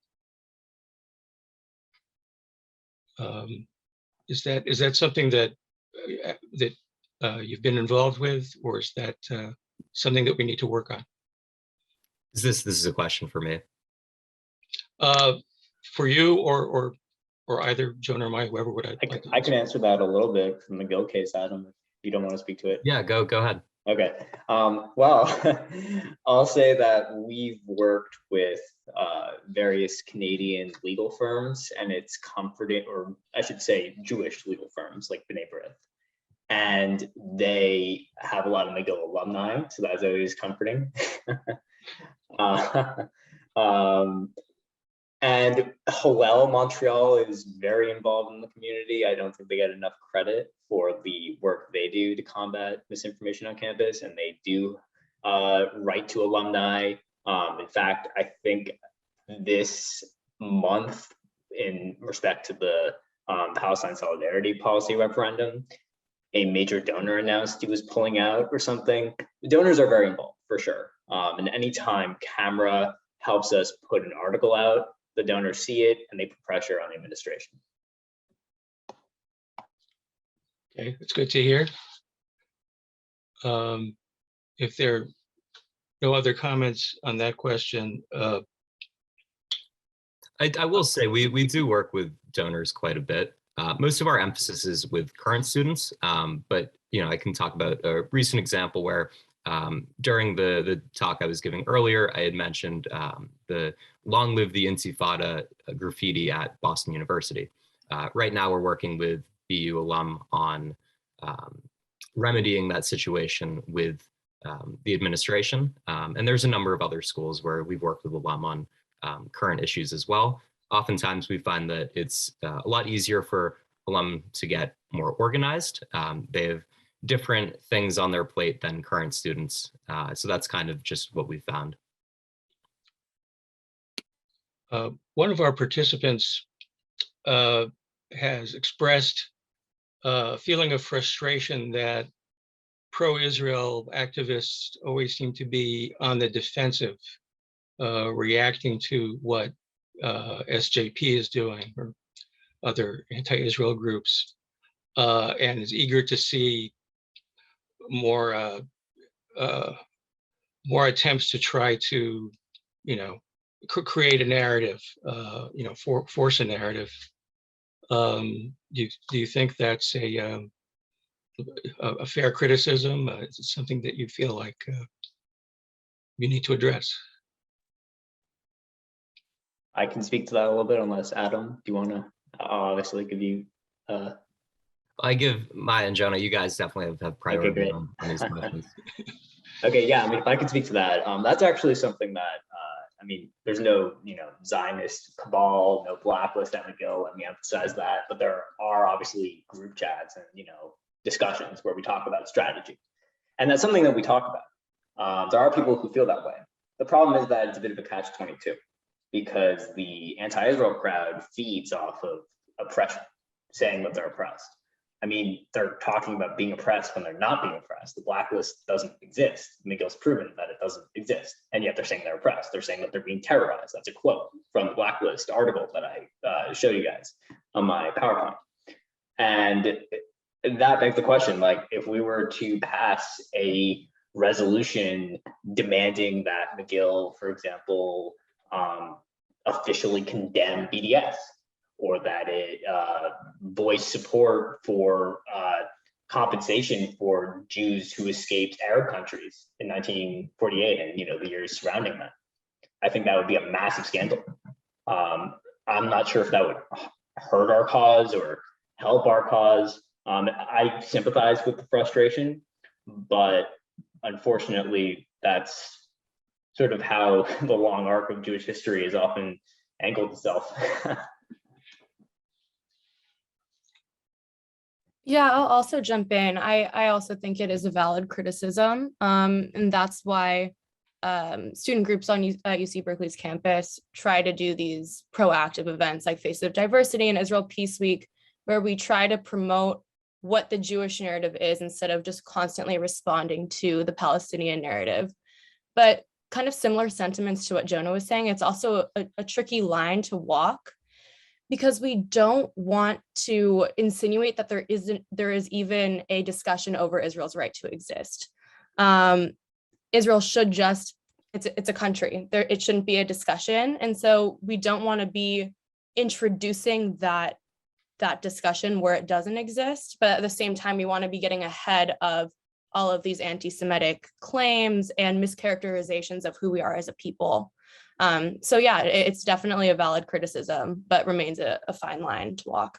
A: Is that something that you've been involved with, or is that something that we need to work on?
C: This is a question for me?
A: For you, or either Joan or Mike, whoever would
D: I can answer that a little bit from the Gill case, Adam, if you don't want to speak to it.
C: Yeah, go ahead.
D: Okay. Well, I'll say that we've worked with various Canadian legal firms, and it's comforting, or I should say Jewish legal firms like B'nai B'rith. And they have a lot of McGill alumni, so that's always comforting. And Hillel Montreal is very involved in the community. I don't think they get enough credit for the work they do to combat misinformation on campus, and they do write to alumni. In fact, I think this month, in respect to the Palestine Solidarity Policy referendum, a major donor announced he was pulling out or something. The donors are very involved, for sure. And anytime Camera helps us put an article out, the donors see it and they put pressure on the administration.
A: Okay, that's good to hear. If there are no other comments on that question,
C: I will say we do work with donors quite a bit. Most of our emphasis is with current students, but I can talk about a recent example where during the talk I was giving earlier, I had mentioned the Long Live the Intifada graffiti at Boston University. Right now we're working with BU alum on remedying that situation with the administration. And there's a number of other schools where we've worked with alum on current issues as well. Oftentimes we find that it's a lot easier for alum to get more organized. They have different things on their plate than current students. So that's kind of just what we found.
A: one of our participants has expressed a feeling of frustration that pro-Israel activists always seem to be on the defensive, reacting to what SJP is doing or other anti-Israel groups, and is eager to see more more attempts to try to, create a narrative, force a narrative. Do you think that's a fair criticism? Is it something that you feel like you need to address?
D: I can speak to that a little bit, unless Adam, do you want to? I'll obviously give you.
C: I give Maya and Jonah. You guys definitely have priority
D: Okay,
C: on these questions.
D: Okay, yeah, I mean, if I could speak to that, that's actually something that, there's no, Zionist cabal, no blacklist at McGill, let me emphasize that, but there are obviously group chats and, discussions where we talk about strategy. And that's something that we talk about. There are people who feel that way. The problem is that it's a bit of a catch-22 because the anti-Israel crowd feeds off of oppression, saying that they're oppressed. I mean, they're talking about being oppressed when they're not being oppressed. The blacklist doesn't exist. McGill's proven that it doesn't exist. And yet they're saying they're oppressed. They're saying that they're being terrorized. That's a quote from the blacklist article that I showed you guys on my PowerPoint. And that begs the question, like, if we were to pass a resolution demanding that McGill, for example, officially condemn BDS, or that it voice support for compensation for Jews who escaped Arab countries in 1948 and the years surrounding that. I think that would be a massive scandal. I'm not sure if that would hurt our cause or help our cause. I sympathize with the frustration, but unfortunately, that's sort of how the long arc of Jewish history has often angled itself.
E: Yeah, I'll also jump in. I also think it is a valid criticism. And that's why student groups on UC Berkeley's campus try to do these proactive events like Face of Diversity and Israel Peace Week, where we try to promote what the Jewish narrative is instead of just constantly responding to the Palestinian narrative. But kind of similar sentiments to what Jonah was saying, it's also a tricky line to walk, because we don't want to insinuate that there is even a discussion over Israel's right to exist. Israel should just, it's a country. It shouldn't be a discussion. And so we don't want to be introducing that discussion where it doesn't exist. But at the same time, we want to be getting ahead of all of these anti-Semitic claims and mischaracterizations of who we are as a people. So yeah, it's definitely a valid criticism, but remains a fine line to walk.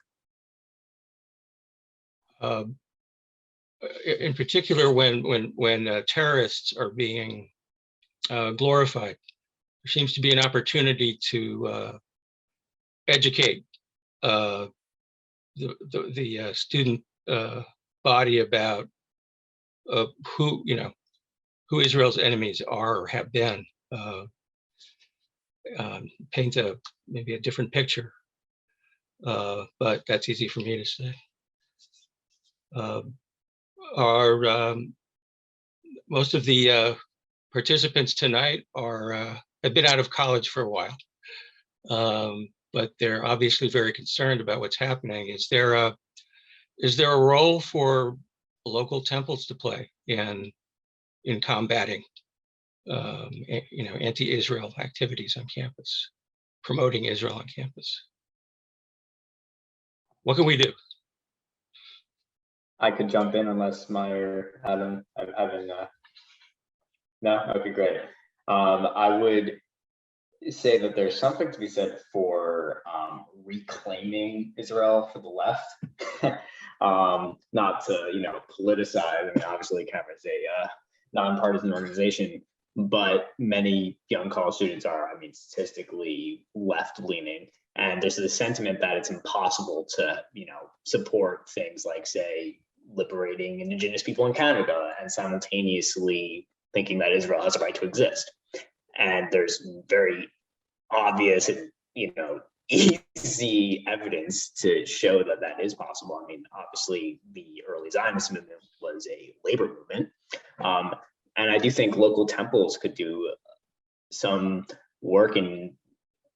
A: In particular, when terrorists are being glorified, there seems to be an opportunity to educate the student body about who Israel's enemies are or have been. Paint maybe a different picture, but that's easy for me to say. Most of the participants tonight have been out of college for a while, but they're obviously very concerned about what's happening. Is there a role for local temples to play in combating anti-Israel activities on campus, promoting Israel on campus? What can we do?
D: I could jump in unless Meyer having no? Okay, great. I would say that there's something to be said for reclaiming Israel for the left. Not to politicize. I mean, obviously, CAMRA is a nonpartisan organization, but many young college students are, I mean, statistically left-leaning, and there's a sentiment that it's impossible to support things like, say, liberating Indigenous people in Canada and simultaneously thinking that Israel has a right to exist. And there's very obvious and easy evidence to show that that is possible. I mean, obviously, the early Zionist movement was a labor movement, and I do think local temples could do some work in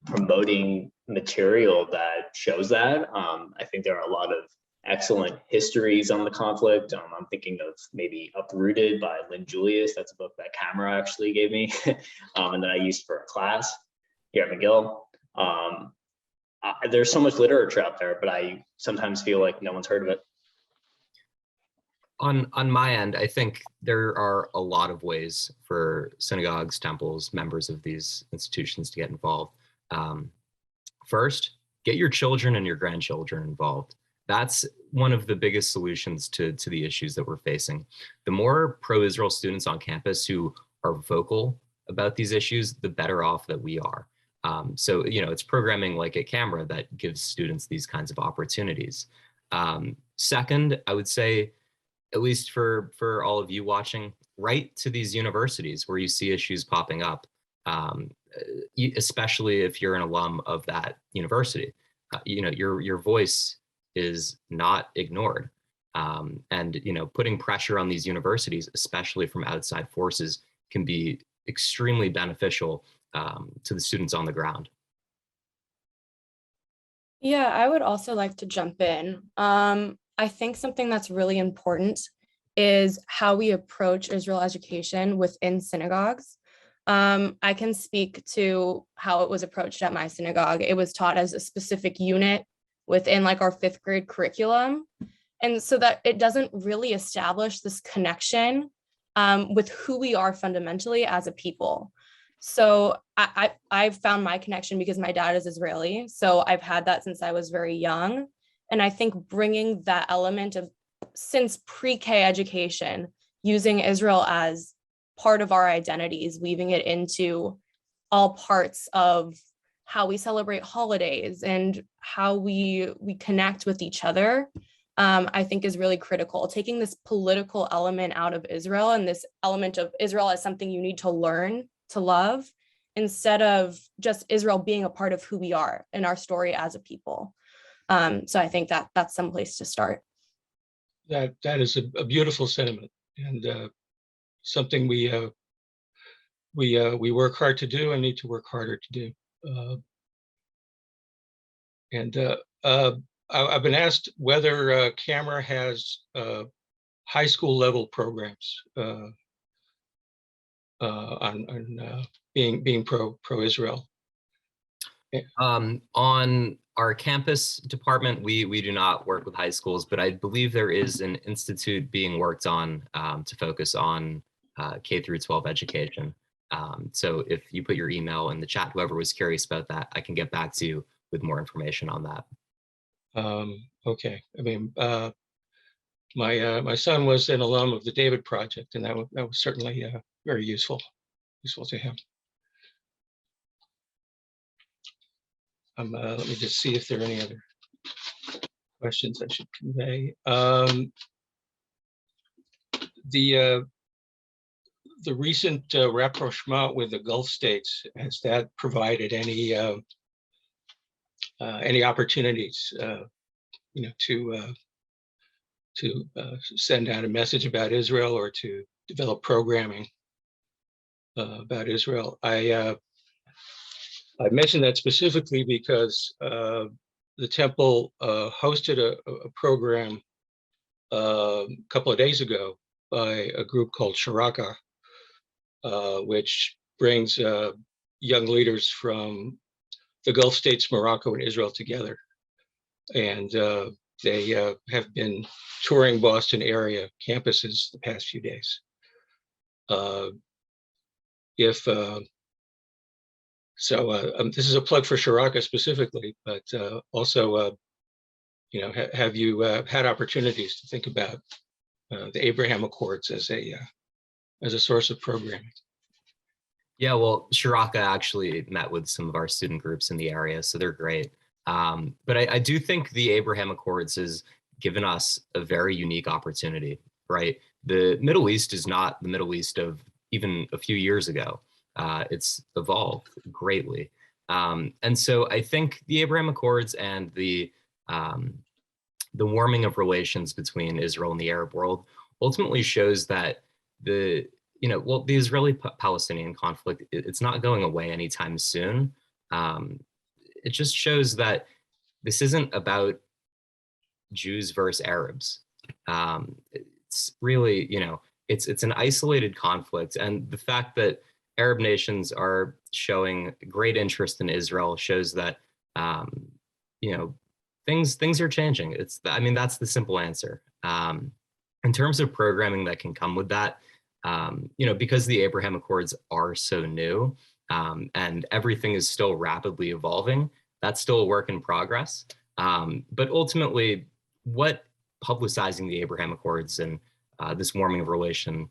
D: promoting material that shows that. I think there are a lot of excellent histories on the conflict. I'm thinking of maybe Uprooted by Lynn Julius. That's a book that CAMRA actually gave me and that I used for a class here at McGill. There's so much literature out there, but I sometimes feel like no one's heard of it.
C: On my end, I think there are a lot of ways for synagogues, temples, members of these institutions to get involved. First, get your children and your grandchildren involved. That's one of the biggest solutions to the issues that we're facing. The more pro-Israel students on campus who are vocal about these issues, the better off that we are. So, it's programming like at CAMRA that gives students these kinds of opportunities. Second, I would say, at least for all of you watching, write to these universities where you see issues popping up, especially if you're an alum of that university. Your voice is not ignored. And putting pressure on these universities, especially from outside forces, can be extremely beneficial to the students on the ground.
E: Yeah, I would also like to jump in. I think something that's really important is how we approach Israel education within synagogues. I can speak to how it was approached at my synagogue. It was taught as a specific unit within like our 5th grade curriculum. And so that it doesn't really establish this connection with who we are fundamentally as a people. So I've found my connection because my dad is Israeli. So I've had that since I was very young. And I think bringing that element of since pre-K education, using Israel as part of our identities, weaving it into all parts of how we celebrate holidays and how we connect with each other, I think is really critical. Taking this political element out of Israel and this element of Israel as something you need to learn to love, instead of just Israel being a part of who we are and our story as a people. So I think that that's some place to start.
A: That is a beautiful sentiment, and something we work hard to do and need to work harder to do. I've been asked whether Camera has high school level programs on being pro-Israel.
C: On our campus department, we do not work with high schools, but I believe there is an institute being worked on to focus on K through 12 education. So if you put your email in the chat, whoever was curious about that, I can get back to you with more information on that.
A: Okay. I mean, my son was an alum of the David Project, and that was certainly very useful to him. Let me just see if there are any other questions I should convey. The recent rapprochement with the Gulf states, has that provided any opportunities, to send out a message about Israel or to develop programming about Israel? I mentioned that specifically because the temple hosted a program a couple of days ago by a group called Sharaka, which brings young leaders from the Gulf states, Morocco, and Israel together. And they have been touring Boston area campuses the past few days. This is a plug for Sharaka specifically, but also, have you had opportunities to think about the Abraham Accords as a source of programming?
C: Yeah, well, Sharaka actually met with some of our student groups in the area, so they're great. But I do think the Abraham Accords has given us a very unique opportunity, right? The Middle East is not the Middle East of even a few years ago. It's evolved greatly. And so I think the Abraham Accords and the warming of relations between Israel and the Arab world ultimately shows that the Israeli-Palestinian conflict, it's not going away anytime soon. It just shows that this isn't about Jews versus Arabs. It's really, it's an isolated conflict. And the fact that Arab nations are showing great interest in Israel shows that, things are changing. That's the simple answer. In terms of programming that can come with that, because the Abraham Accords are so new, and everything is still rapidly evolving, that's still a work in progress. But ultimately, what publicizing the Abraham Accords and this warming of relation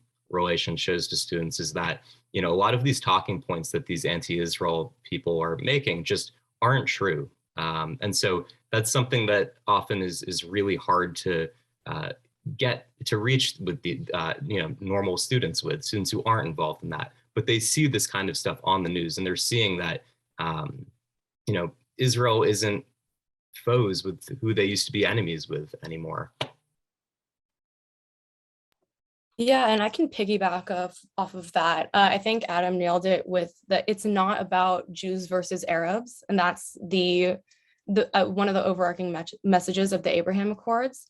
C: shows to students is that, a lot of these talking points that these anti-Israel people are making just aren't true. And so that's something that often is really hard to get to reach with the normal students who aren't involved in that, but they see this kind of stuff on the news and they're seeing that Israel isn't foes with who they used to be enemies with anymore.
E: Yeah, and I can piggyback off of that. I think Adam nailed it with that it's not about Jews versus Arabs, and that's the one of the overarching messages of the Abraham Accords.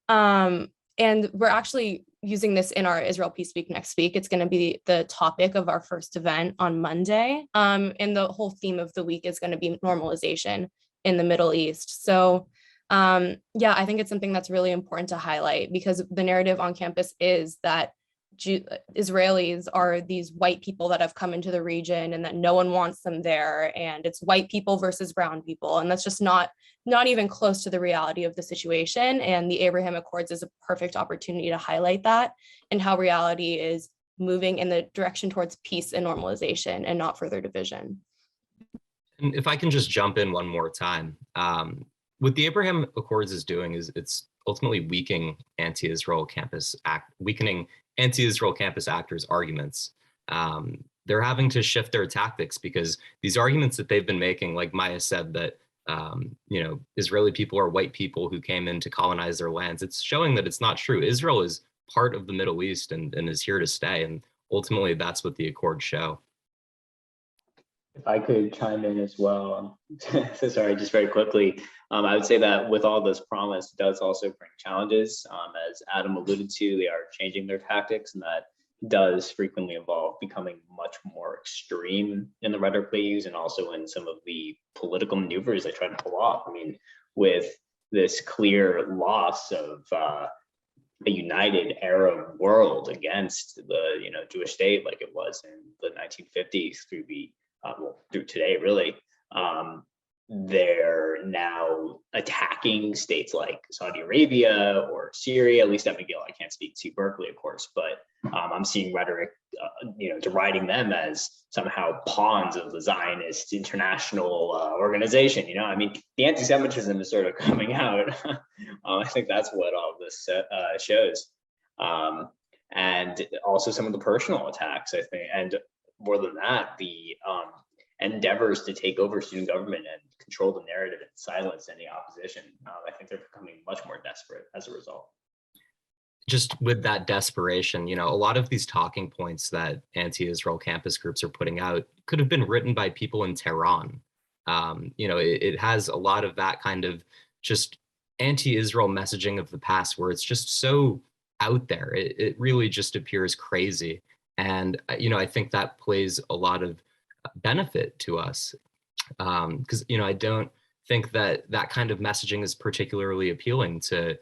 E: And we're actually using this in our Israel Peace Week next week. It's going to be the topic of our first event on Monday. And the whole theme of the week is going to be normalization in the Middle East. So yeah, I think it's something that's really important to highlight because the narrative on campus is that Israelis are these white people that have come into the region and that no one wants them there. And it's white people versus brown people. And that's just not even close to the reality of the situation. And the Abraham Accords is a perfect opportunity to highlight that and how reality is moving in the direction towards peace and normalization and not further division.
C: And if I can just jump in one more time, what the Abraham Accords is doing is it's ultimately weakening anti-Israel campus actors' arguments. They're having to shift their tactics because these arguments that they've been making, like Maya said, that Israeli people are white people who came in to colonize their lands. It's showing that it's not true. Israel is part of the Middle East and is here to stay. And ultimately, that's what the Accords show.
D: If I could chime in as well, so sorry, just very quickly, I would say that with all this promise does also bring challenges. As Adam alluded to, they are changing their tactics, and that does frequently involve becoming much more extreme in the rhetoric they use and also in some of the political maneuvers they try to pull off. I mean, with this clear loss of a united Arab world against the Jewish state like it was in the 1950s through the through today, really, they're now attacking states like Saudi Arabia or Syria. At least at McGill, I can't speak to Berkeley, of course, but I'm seeing rhetoric, deriding them as somehow pawns of the Zionist international organization. I mean, the anti-Semitism is sort of coming out. I think that's what all of this shows, and also some of the personal attacks, I think, and more than that, the endeavors to take over student government and control the narrative and silence any opposition. I think they're becoming much more desperate as a result.
C: Just with that desperation, a lot of these talking points that anti-Israel campus groups are putting out could have been written by people in Tehran. It has a lot of that kind of just anti-Israel messaging of the past where it's just so out there. It really just appears crazy. And, I think that plays a lot of benefit to us because, I don't think that that kind of messaging is particularly appealing to,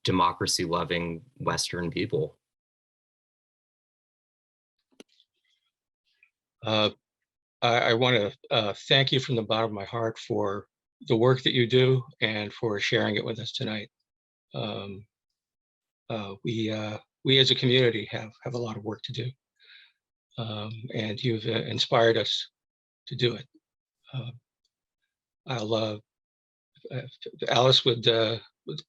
C: democracy-loving Western people.
A: I want to thank you from the bottom of my heart for the work that you do and for sharing it with us tonight. We as a community have a lot of work to do, and you've inspired us to do it. Alice would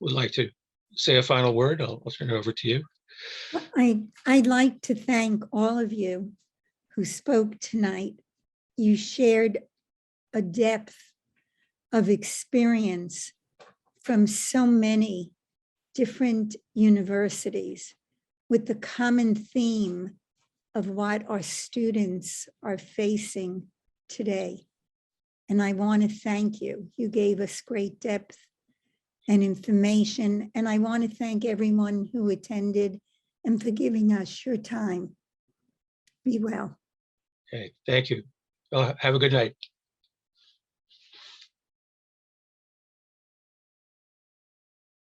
A: like to say a final word. I'll turn it over to you.
B: I'd like to thank all of you who spoke tonight. You shared a depth of experience from so many different universities with the common theme of what our students are facing today. And I want to thank you. You gave us great depth and information. And I want to thank everyone who attended and for giving us your time. Be well.
A: Okay, thank you. Well, have a good night.